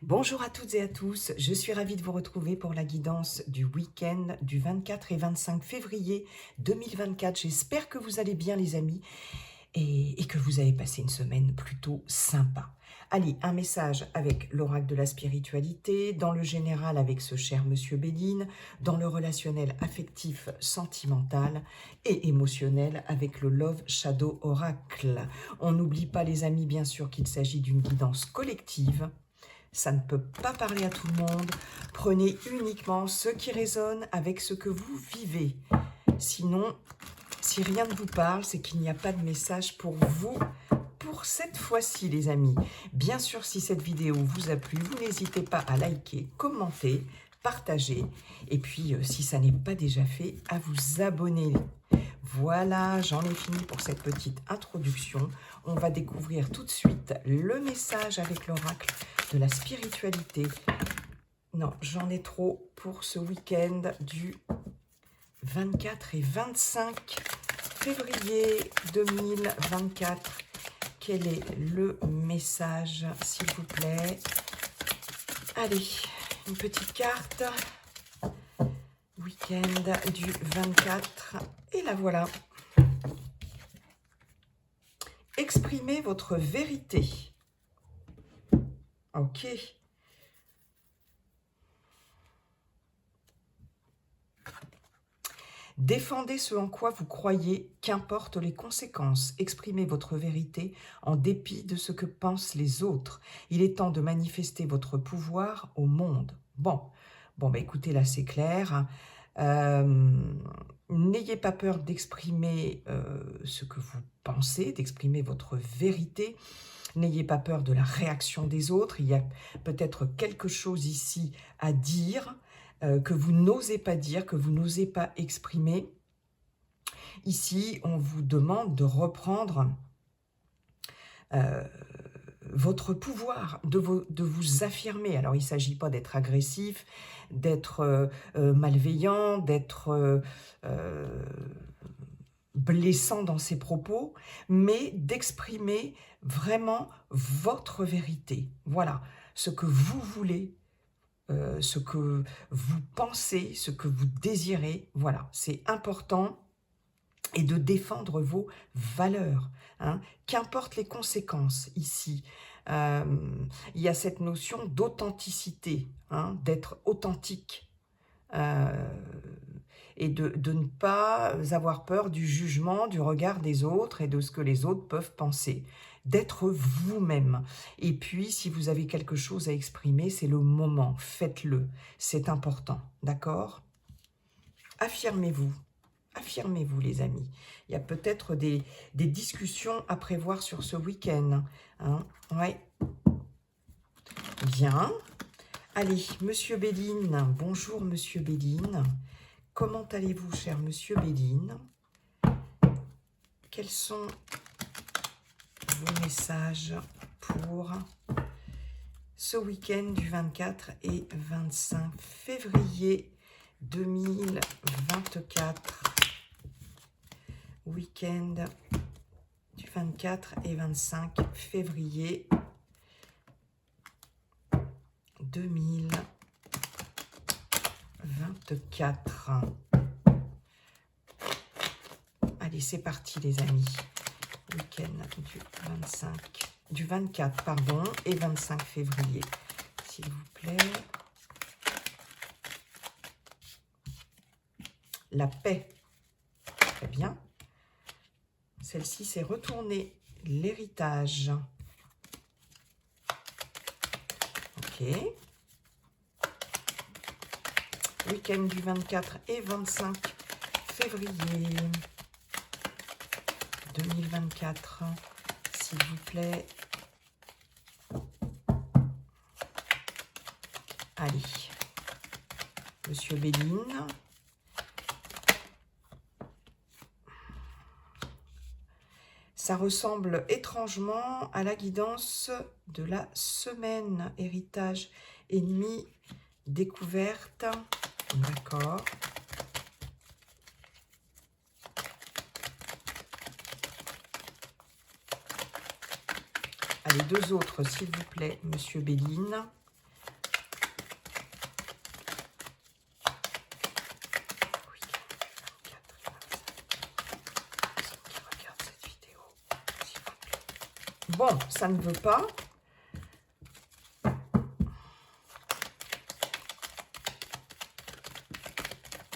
Bonjour à toutes et à tous, je suis ravie de vous retrouver pour la guidance du week-end du 24 et 25 février 2024. J'espère que vous allez bien les amis et que vous avez passé une semaine plutôt sympa. Allez, un message avec l'oracle de la spiritualité, dans le général avec ce cher Monsieur Béline, dans le relationnel affectif, sentimental et émotionnel avec le Love Shadow Oracle. On n'oublie pas les amis bien sûr qu'il s'agit d'une guidance collective. Ça ne peut pas parler à tout le monde. Prenez uniquement ce qui résonne avec ce que vous vivez. Sinon, si rien ne vous parle, c'est qu'il n'y a pas de message pour vous pour cette fois-ci, les amis. Bien sûr, si cette vidéo vous a plu, vous n'hésitez pas à liker, commenter, partager. Et puis, si ça n'est pas déjà fait, à vous abonner. Voilà, j'en ai fini pour cette petite introduction. On va découvrir tout de suite le message avec l'oracle de la spiritualité. Non, j'en ai trop pour ce week-end du 24 et 25 février 2024. Quel est le message, s'il vous plaît? Allez, une petite carte. Week-end du 24. Et la voilà. Exprimez votre vérité. Ok. Défendez ce en quoi vous croyez, qu'importe les conséquences. Exprimez votre vérité en dépit de ce que pensent les autres. Il est temps de manifester votre pouvoir au monde. Bon, bah écoutez, là c'est clair. N'ayez pas peur d'exprimer ce que vous pensez, d'exprimer votre vérité. N'ayez pas peur de la réaction des autres. Il y a peut-être quelque chose ici à dire que vous n'osez pas dire, que vous n'osez pas exprimer. Ici, on vous demande de reprendre votre pouvoir, de vous affirmer. Alors, il ne s'agit pas d'être agressif, d'être malveillant, d'être blessant dans ses propos, mais d'exprimer vraiment votre vérité. Voilà, ce que vous voulez, ce que vous pensez, ce que vous désirez. Voilà, c'est important. Et de défendre vos valeurs. Hein. Qu'importe les conséquences ici, il y a cette notion d'authenticité, hein, d'être authentique. Et de ne pas avoir peur du jugement, du regard des autres et de ce que les autres peuvent penser. D'être vous-même. Et puis, si vous avez quelque chose à exprimer, c'est le moment. Faites-le. C'est important. D'accord ? Affirmez-vous. Affirmez-vous, les amis. Il y a peut-être des discussions à prévoir sur ce week-end. Hein, ouais. Bien. Allez, Monsieur Béline. Bonjour, Monsieur Béline. Comment allez-vous, cher Monsieur Béline? Quels sont vos messages pour ce week-end du 24 et 25 février 2024? Week-end du 24 et 25 février 2024. Allez, c'est parti les amis. Week-end du 24 pardon, et 25 février, s'il vous plaît. La paix. Très bien. Celle-ci s'est retournée. L'héritage. Ok. Week-end du 24 et 25 février 2024. S'il vous plaît. Allez. Monsieur Béline. Ça ressemble étrangement à la guidance de la semaine. Héritage, ennemi, découverte. D'accord. Allez, deux autres, s'il vous plaît, Monsieur Béline. Bon, ça ne veut pas.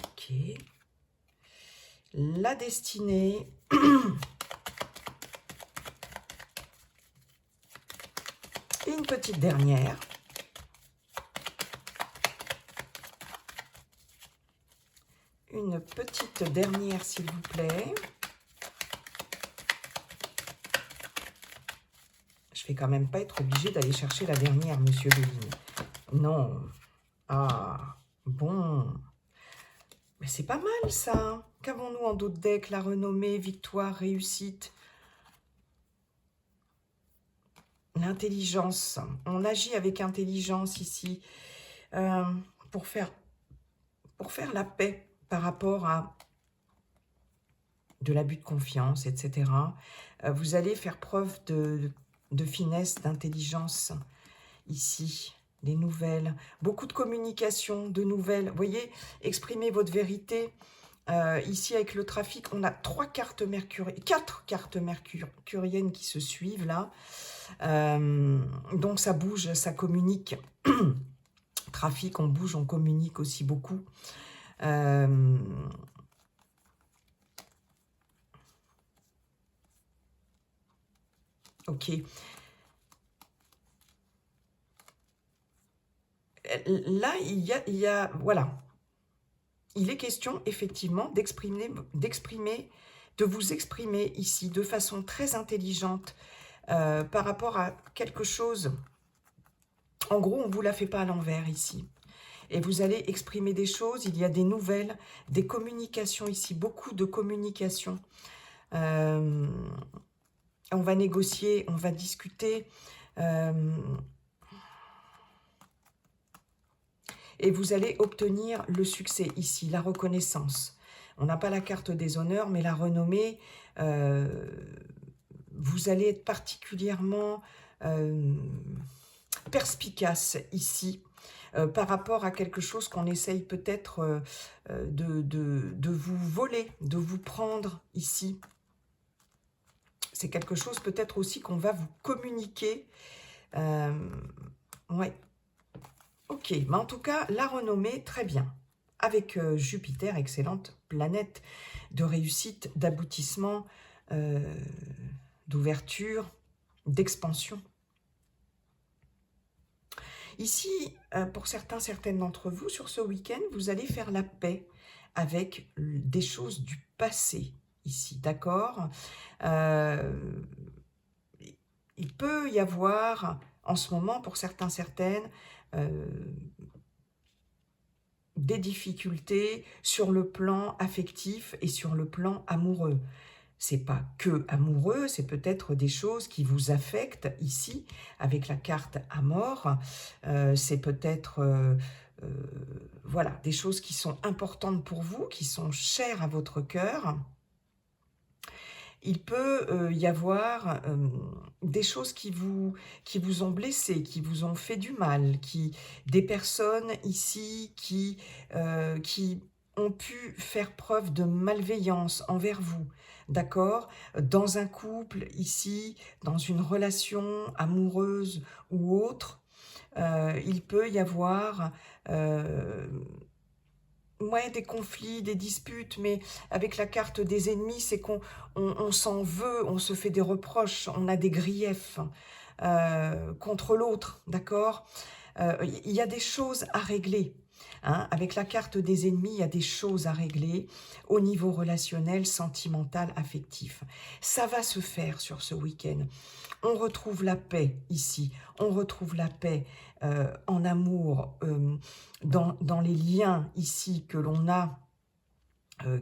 Ok. La destinée. Et une petite dernière. Une petite dernière, s'il vous plaît. Je vais quand même pas être obligée d'aller chercher la dernière, monsieur Levine. Non. Ah, bon. Mais c'est pas mal, ça. Qu'avons-nous en dos de deck? La renommée, victoire, réussite. L'intelligence. On agit avec intelligence ici euh, pour faire la paix par rapport à de l'abus de confiance, etc. Vous allez faire preuve de finesse, d'intelligence ici. Des nouvelles, beaucoup de communication, de nouvelles. Vous voyez, exprimez votre vérité. Ici, avec le trafic, on a 4 cartes mercuriennes qui se suivent là. Donc, ça bouge, ça communique. Trafic, on bouge, on communique aussi beaucoup. Ok. Là, il y a, voilà. Il est question, effectivement, de vous exprimer ici de façon très intelligente par rapport à quelque chose. En gros, on ne vous la fait pas à l'envers ici. Et vous allez exprimer des choses, il y a des nouvelles, des communications ici, beaucoup de communication. On va négocier, on va discuter. Et vous allez obtenir le succès ici, la reconnaissance. On n'a pas la carte des honneurs, mais la renommée, vous allez être particulièrement perspicace ici, par rapport à quelque chose qu'on essaye peut-être de vous voler, de vous prendre ici. C'est quelque chose peut-être aussi qu'on va vous communiquer. Ouais. Ok, mais en tout cas, la renommée, très bien. Avec Jupiter, excellente planète de réussite, d'aboutissement, d'ouverture, d'expansion. Ici, pour certaines d'entre vous, sur ce week-end, vous allez faire la paix avec des choses du passé, ici, d'accord? Il peut y avoir, en ce moment, pour certaines, des difficultés sur le plan affectif et sur le plan amoureux. C'est pas que amoureux, c'est peut-être des choses qui vous affectent ici, avec la carte Amour. C'est peut-être voilà, des choses qui sont importantes pour vous, qui sont chères à votre cœur. Il peut y avoir des choses qui vous ont blessé, qui vous ont fait du mal, des personnes ici qui ont pu faire preuve de malveillance envers vous, d'accord? Dans un couple ici, dans une relation amoureuse ou autre, il peut y avoir ouais, des conflits, des disputes, mais avec la carte des ennemis, c'est on s'en veut, on se fait des reproches, on a des griefs contre l'autre, d'accord? Il y a des choses à régler. Hein. Avec la carte des ennemis, il y a des choses à régler au niveau relationnel, sentimental, affectif. Ça va se faire sur ce week-end. On retrouve la paix ici, on retrouve la paix en amour, dans les liens ici que l'on a,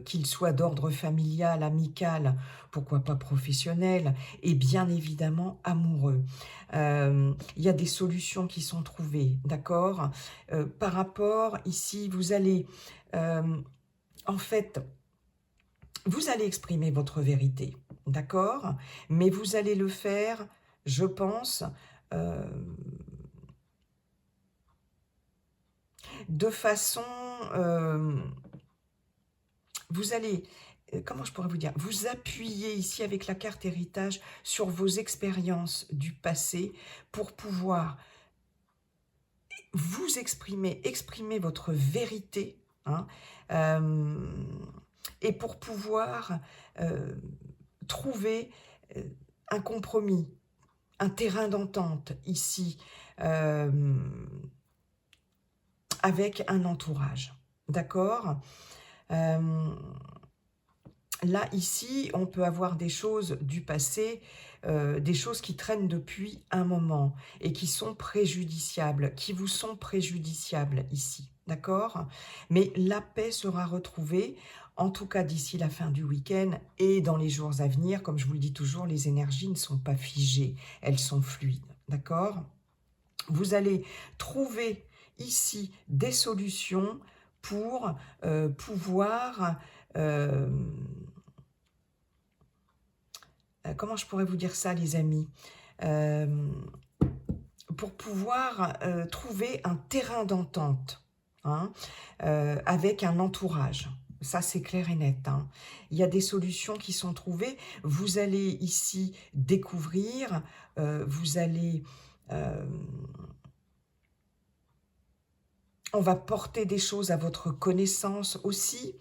qu'ils soient d'ordre familial, amical, pourquoi pas professionnel, et bien évidemment amoureux. Il y a des solutions qui sont trouvées, d'accord? Par rapport, ici, vous allez, en fait, vous allez exprimer votre vérité, d'accord? Mais vous allez le faire, je pense, de façon... vous allez comment je pourrais vous dire, vous appuyez ici avec la carte héritage sur vos expériences du passé pour pouvoir vous exprimer votre vérité, hein, et pour pouvoir trouver un compromis, un terrain d'entente ici, avec un entourage, d'accord? Là, ici, on peut avoir des choses du passé, des choses qui traînent depuis un moment et qui sont préjudiciables, qui vous sont préjudiciables ici, d'accord? Mais la paix sera retrouvée, en tout cas d'ici la fin du week-end et dans les jours à venir. Comme je vous le dis toujours, les énergies ne sont pas figées, elles sont fluides, d'accord? Vous allez trouver ici des solutions pour pouvoir... comment je pourrais vous dire ça, les amis, pour pouvoir trouver un terrain d'entente, hein, avec un entourage. Ça, c'est clair et net, hein. Il y a des solutions qui sont trouvées. Vous allez ici découvrir, vous allez... on va porter des choses à votre connaissance aussi,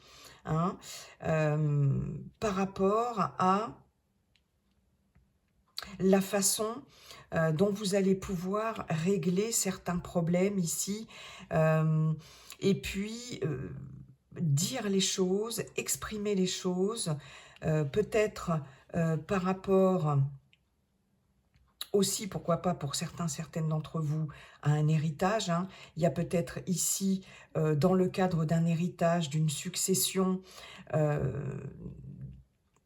hein, par rapport à la façon dont vous allez pouvoir régler certains problèmes ici, et puis dire les choses, exprimer les choses, peut-être par rapport aussi, pourquoi pas pour certaines d'entre vous, à un héritage, hein. Il y a peut-être ici, dans le cadre d'un héritage, d'une succession,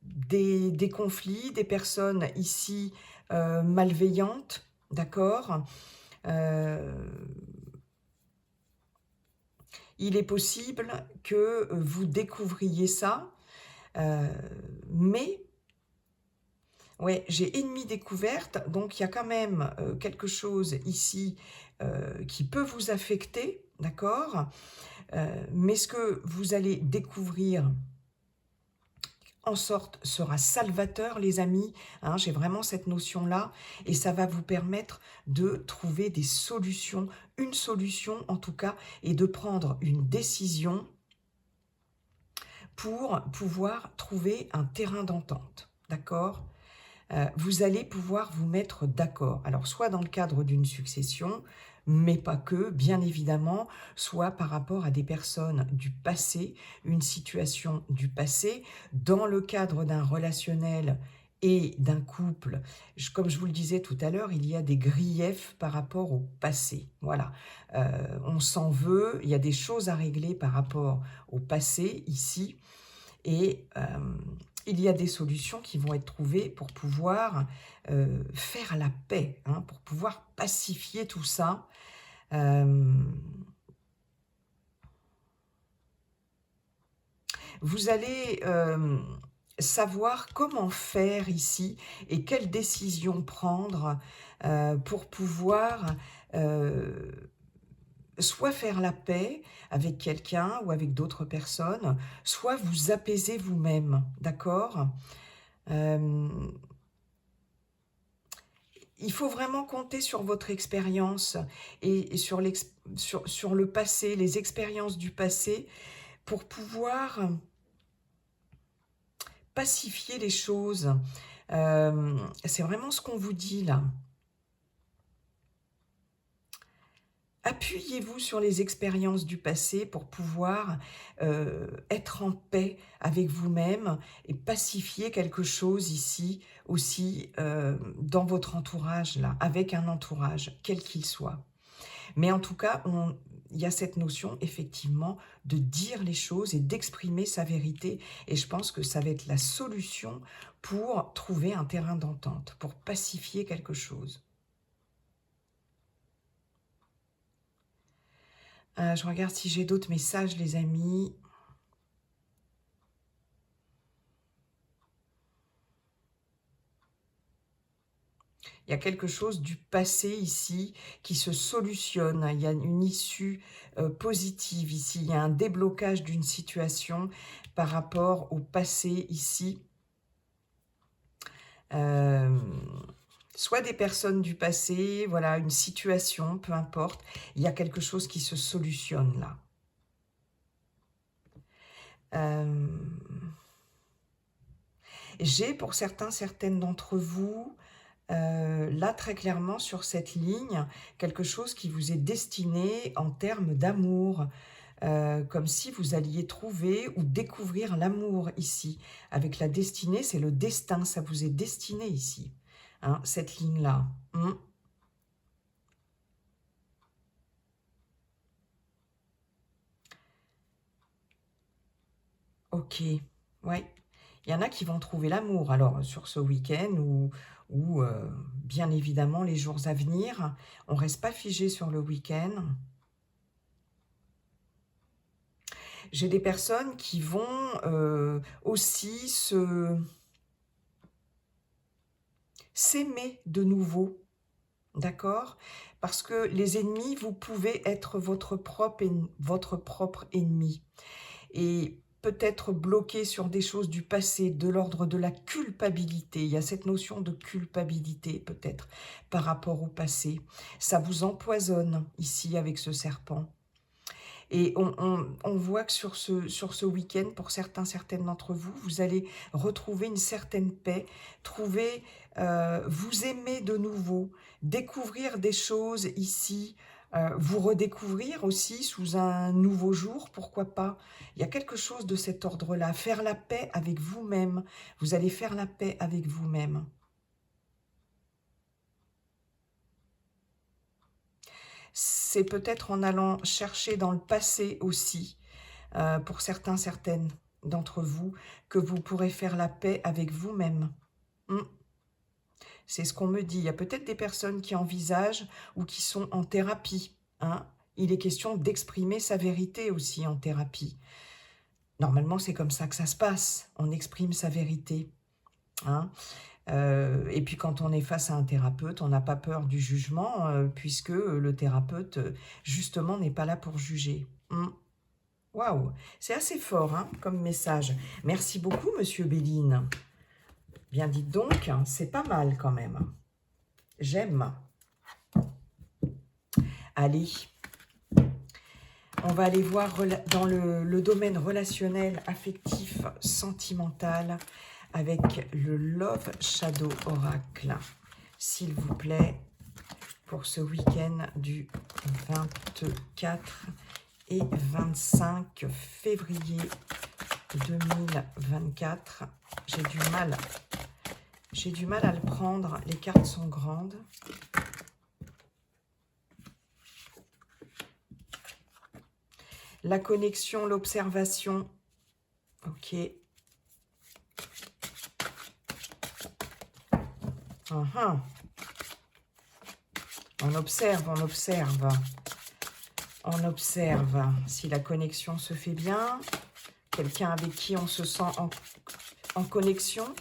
des conflits, des personnes ici malveillantes, d'accord? Il est possible que vous découvriez ça, mais ouais, j'ai ennemi découverte, donc il y a quand même quelque chose ici qui peut vous affecter, d'accord? Mais ce que vous allez découvrir en sorte sera salvateur, les amis, hein, j'ai vraiment cette notion-là, et ça va vous permettre de trouver des solutions, une solution en tout cas, et de prendre une décision pour pouvoir trouver un terrain d'entente, d'accord? Vous allez pouvoir vous mettre d'accord. Alors, soit dans le cadre d'une succession, mais pas que, bien évidemment, soit par rapport à des personnes du passé, une situation du passé, dans le cadre d'un relationnel et d'un couple. Comme je vous le disais tout à l'heure, il y a des griefs par rapport au passé. Voilà, on s'en veut, il y a des choses à régler par rapport au passé ici, et il y a des solutions qui vont être trouvées pour pouvoir faire la paix, hein, pour pouvoir pacifier tout ça. Vous allez savoir comment faire ici et quelles décisions prendre pour pouvoir soit faire la paix avec quelqu'un ou avec d'autres personnes, soit vous apaiser vous-même, d'accord? Il faut vraiment compter sur votre expérience et sur le passé, les expériences du passé, pour pouvoir pacifier les choses. C'est vraiment ce qu'on vous dit là. Appuyez-vous sur les expériences du passé pour pouvoir être en paix avec vous-même et pacifier quelque chose ici aussi dans votre entourage, là, avec un entourage, quel qu'il soit. Mais en tout cas, il y a cette notion effectivement de dire les choses et d'exprimer sa vérité. Et je pense que ça va être la solution pour trouver un terrain d'entente, pour pacifier quelque chose. Je regarde si j'ai d'autres messages, les amis. Il y a quelque chose du passé ici qui se solutionne. Il y a une issue positive ici. Il y a un déblocage d'une situation par rapport au passé ici. Soit des personnes du passé, voilà, une situation, peu importe. Il y a quelque chose qui se solutionne là. J'ai pour certaines d'entre vous, là très clairement sur cette ligne, quelque chose qui vous est destiné en termes d'amour, comme si vous alliez trouver ou découvrir l'amour ici. Avec la destinée, c'est le destin, ça vous est destiné ici, hein, cette ligne-là. Ok, ouais. Il y en a qui vont trouver l'amour, alors sur ce week-end ou bien évidemment les jours à venir. On ne reste pas figé sur le week-end. J'ai des personnes qui vont aussi s'aimer de nouveau, d'accord? Parce que les ennemis, vous pouvez être votre propre ennemi. Et peut-être bloqué sur des choses du passé, de l'ordre de la culpabilité. Il y a cette notion de culpabilité peut-être par rapport au passé. Ça vous empoisonne ici avec ce serpent. Et on voit que sur ce week-end, pour certaines d'entre vous, vous allez retrouver une certaine paix, trouver, vous aimer de nouveau, découvrir des choses ici, vous redécouvrir aussi sous un nouveau jour, pourquoi pas. Il y a quelque chose de cet ordre-là, faire la paix avec vous-même. Vous allez faire la paix avec vous-même. C'est peut-être en allant chercher dans le passé aussi, pour certaines d'entre vous, que vous pourrez faire la paix avec vous-même. C'est ce qu'on me dit. Il y a peut-être des personnes qui envisagent ou qui sont en thérapie, hein. Il est question d'exprimer sa vérité aussi en thérapie. Normalement, c'est comme ça que ça se passe. On exprime sa vérité, hein. Et puis quand on est face à un thérapeute, on n'a pas peur du jugement, puisque le thérapeute, justement, n'est pas là pour juger. Waouh, c'est assez fort hein, comme message. Merci beaucoup, Monsieur Béline. Bien dites donc, hein, c'est pas mal quand même. J'aime. Allez, on va aller voir dans le domaine relationnel, affectif, sentimental, avec le Love Shadow Oracle. S'il vous plaît, pour ce week-end du 24 et 25 février 2024. J'ai du mal à le prendre, les cartes sont grandes. La connexion, l'observation. Ok. On observe, on observe. On observe si la connexion se fait bien. Quelqu'un avec qui on se sent en connexion,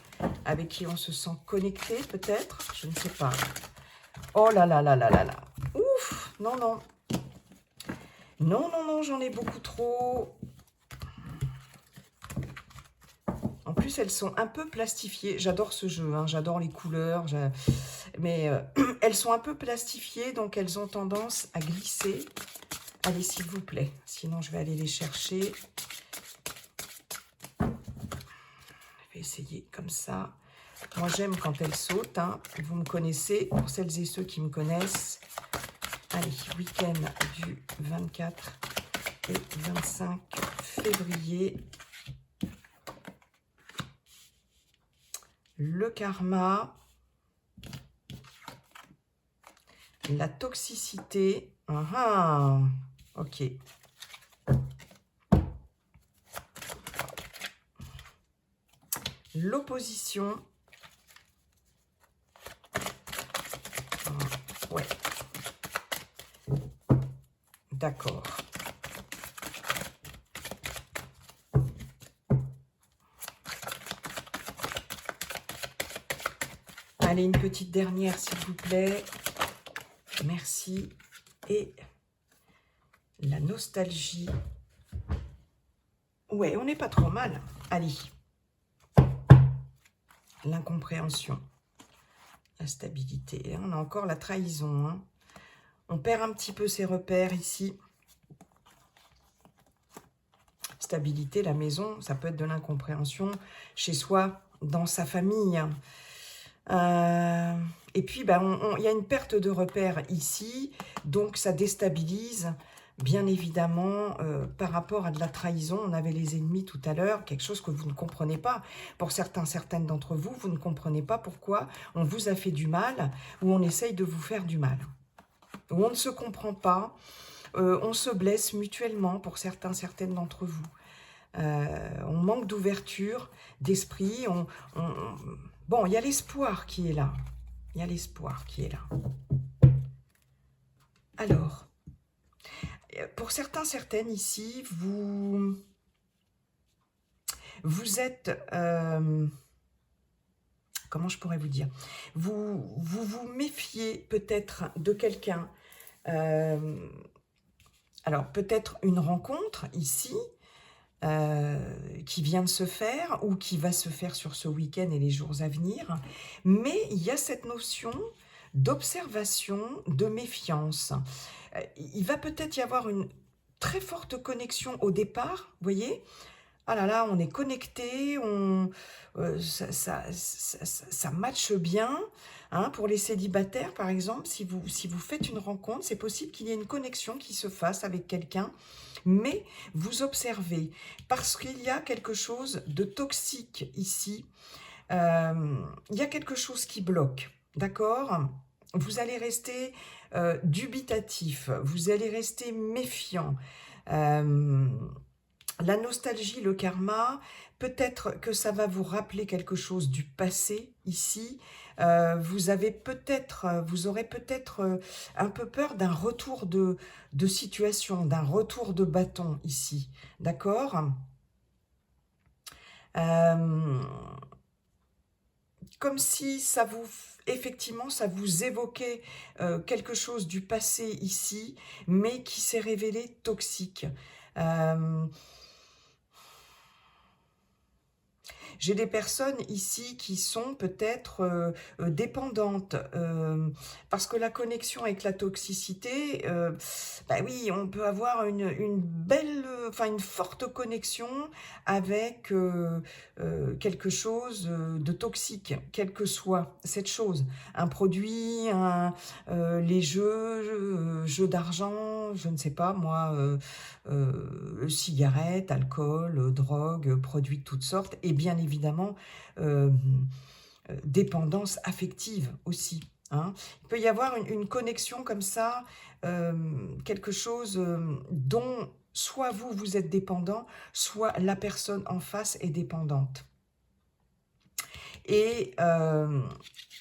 avec qui on se sent connecté peut-être, je ne sais pas. Oh là là là là là là. Ouf, non, non. Non, non, non, j'en ai beaucoup trop. En plus, elles sont un peu plastifiées. J'adore ce jeu, hein, j'adore les couleurs. Mais elles sont un peu plastifiées, donc elles ont tendance à glisser. Allez, s'il vous plaît. Sinon, je vais aller les chercher. Je vais essayer comme ça. Moi, j'aime quand elles sautent. Hein. Vous me connaissez, pour celles et ceux qui me connaissent. Allez, week-end du 24 et 25 février. Le karma. La toxicité. Ok. L'opposition. Ouais. D'accord. Allez, une petite dernière, s'il vous plaît. Merci. Et la nostalgie. Ouais, on n'est pas trop mal. Allez. L'incompréhension. La stabilité. On a encore la trahison. Hein. On perd un petit peu ses repères ici. Stabilité, la maison, ça peut être de l'incompréhension chez soi, dans sa famille. Et puis, il y a une perte de repères ici, donc ça déstabilise, bien évidemment, par rapport à de la trahison. On avait les ennemis tout à l'heure, quelque chose que vous ne comprenez pas. Pour certaines d'entre vous, vous ne comprenez pas pourquoi on vous a fait du mal, ou on essaye de vous faire du mal. Ou on ne se comprend pas, on se blesse mutuellement pour certaines d'entre vous. On manque d'ouverture d'esprit. Bon, il y a l'espoir qui est là. Il y a l'espoir qui est là. Alors, pour certaines ici, vous êtes... comment je pourrais vous dire? Vous méfiez peut-être de quelqu'un. Alors, peut-être une rencontre ici, qui vient de se faire ou qui va se faire sur ce week-end et les jours à venir. Mais il y a cette notion d'observation, de méfiance. Il va peut-être y avoir une très forte connexion au départ, vous voyez ? Ah là là, on est connecté, ça matche bien. Hein, pour les célibataires, par exemple, si vous faites une rencontre, c'est possible qu'il y ait une connexion qui se fasse avec quelqu'un, mais vous observez, parce qu'il y a quelque chose de toxique ici, il y a quelque chose qui bloque, d'accord ? Vous allez rester dubitatif, vous allez rester méfiant. La nostalgie, le karma, peut-être que ça va vous rappeler quelque chose du passé ici. Vous aurez peut-être un peu peur d'un retour de situation, d'un retour de bâton ici. D'accord ? Comme si effectivement, ça vous évoquait quelque chose du passé ici, mais qui s'est révélé toxique. J'ai des personnes ici qui sont peut-être dépendantes, parce que la connexion avec la toxicité, oui, on peut avoir une belle, une forte connexion avec quelque chose de toxique, quelle que soit cette chose. Un produit, les jeux d'argent, je ne sais pas moi, cigarettes, alcool, drogue, produits de toutes sortes, et bien évidemment dépendance affective aussi. Hein. Il peut y avoir une connexion comme ça, quelque chose dont soit vous êtes dépendant, soit la personne en face est dépendante. Et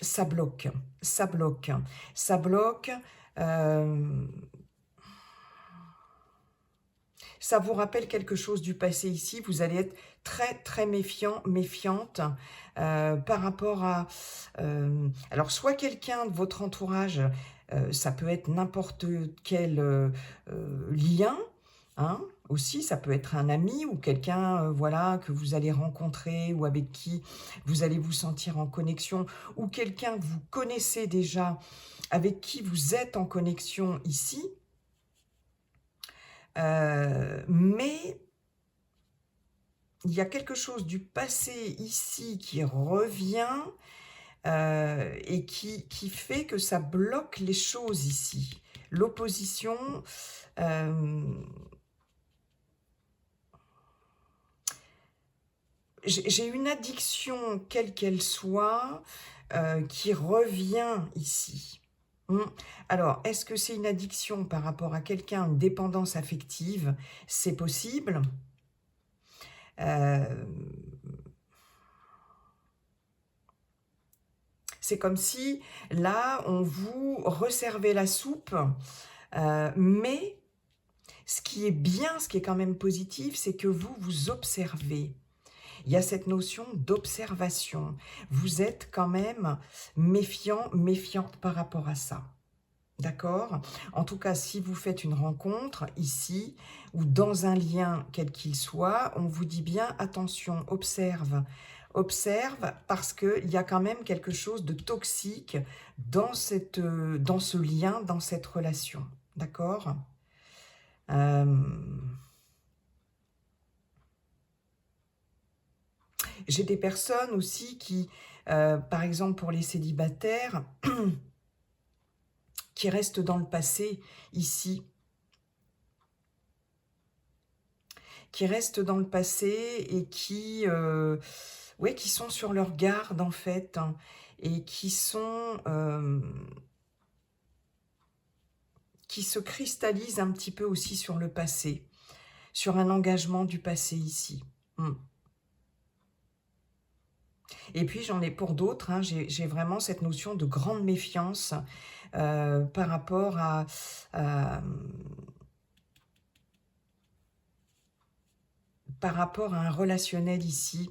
ça bloque, ça bloque, ça bloque. Ça vous rappelle quelque chose du passé ici. Vous allez être très, très méfiante par rapport à... alors, soit quelqu'un de votre entourage, ça peut être n'importe quel lien, hein, aussi, ça peut être un ami ou quelqu'un voilà, que vous allez rencontrer ou avec qui vous allez vous sentir en connexion, ou quelqu'un que vous connaissez déjà, avec qui vous êtes en connexion ici. Mais il y a quelque chose du passé ici qui revient et qui fait que ça bloque les choses ici. L'opposition, j'ai une addiction, quelle qu'elle soit, qui revient ici. Alors, est-ce que c'est une addiction par rapport à quelqu'un, une dépendance affective? C'est possible. C'est comme si, là, on vous resservait la soupe, mais ce qui est bien, ce qui est quand même positif, c'est que vous observez. Il y a cette notion d'observation. Vous êtes quand même méfiant, méfiante par rapport à ça. D'accord? En tout cas, si vous faites une rencontre ici ou dans un lien quel qu'il soit, on vous dit bien attention, observe. Observe parce qu'il y a quand même quelque chose de toxique dans ce lien, dans cette relation. D'accord? J'ai des personnes aussi qui, par exemple pour les célibataires, qui restent dans le passé ici, qui restent dans le passé et qui, ouais, qui sont sur leur garde en fait, hein, et qui se cristallisent un petit peu aussi sur le passé, sur un engagement du passé ici. Et puis j'en ai pour d'autres, hein, j'ai vraiment cette notion de grande méfiance par rapport par rapport à un relationnel ici.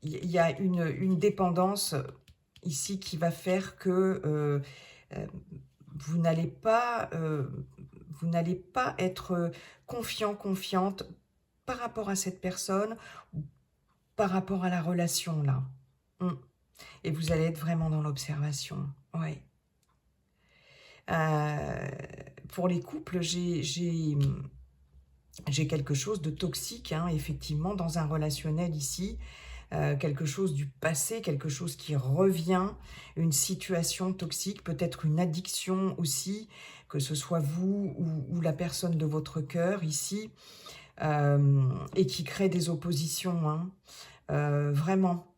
Il y a une dépendance ici qui va faire que vous n'allez pas être confiant, confiante par rapport à cette personne, ou par rapport à la relation là. Et vous allez être vraiment dans l'observation. Ouais. Pour les couples, j'ai quelque chose de toxique, hein, effectivement, dans un relationnel ici. Quelque chose du passé, quelque chose qui revient, une situation toxique, peut-être une addiction aussi, que ce soit vous ou la personne de votre cœur ici, et qui crée des oppositions, hein, vraiment.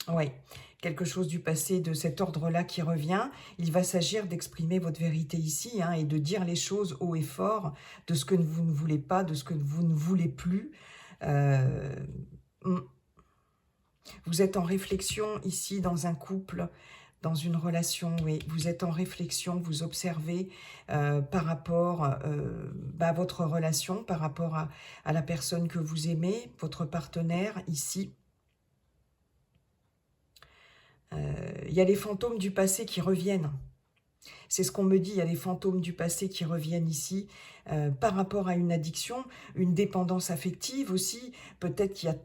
Oui, quelque chose du passé de cet ordre-là qui revient. Il va s'agir d'exprimer votre vérité ici, hein, et de dire les choses haut et fort de ce que vous ne voulez pas, de ce que vous ne voulez plus. Vous êtes en réflexion ici dans un couple, dans une relation, oui. Vous êtes en réflexion, vous observez par rapport à votre relation, par rapport à la personne que vous aimez, votre partenaire ici. Il y a les fantômes du passé qui reviennent. C'est ce qu'on me dit, il y a les fantômes du passé qui reviennent ici par rapport à une addiction, une dépendance affective aussi. Peut-être qu'il y a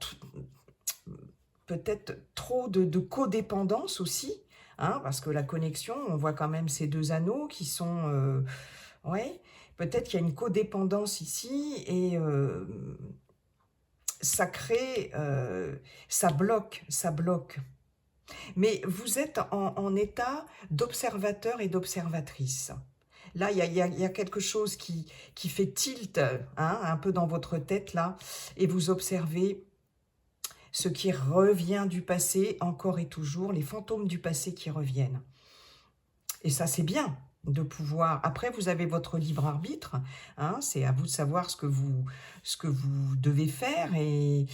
peut-être trop de codépendance aussi, hein, parce que la connexion, on voit quand même ces deux anneaux qui sont... ouais, peut-être qu'il y a une codépendance ici et ça crée... ça bloque, ça bloque. Mais vous êtes en état d'observateur et d'observatrice. Là, il y a quelque chose qui fait tilt, hein, un peu dans votre tête, là, et vous observez ce qui revient du passé, encore et toujours, les fantômes du passé qui reviennent. Et ça, c'est bien de pouvoir... Après, vous avez votre libre arbitre, hein, c'est à vous de savoir ce que vous devez faire et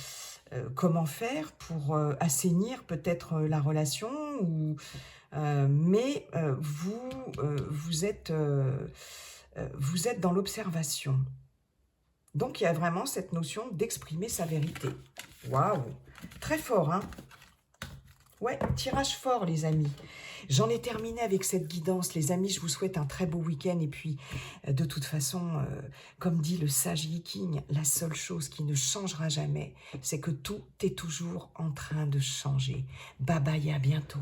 comment faire pour assainir peut-être la relation, ou, mais vous êtes dans l'observation. Donc, il y a vraiment cette notion d'exprimer sa vérité. Waouh! Très fort, hein? Ouais, tirage fort, les amis. J'en ai terminé avec cette guidance. Les amis, je vous souhaite un très beau week-end. Et puis, de toute façon, comme dit le sage Yi-King, la seule chose qui ne changera jamais, c'est que tout est toujours en train de changer. Bye bye, à bientôt.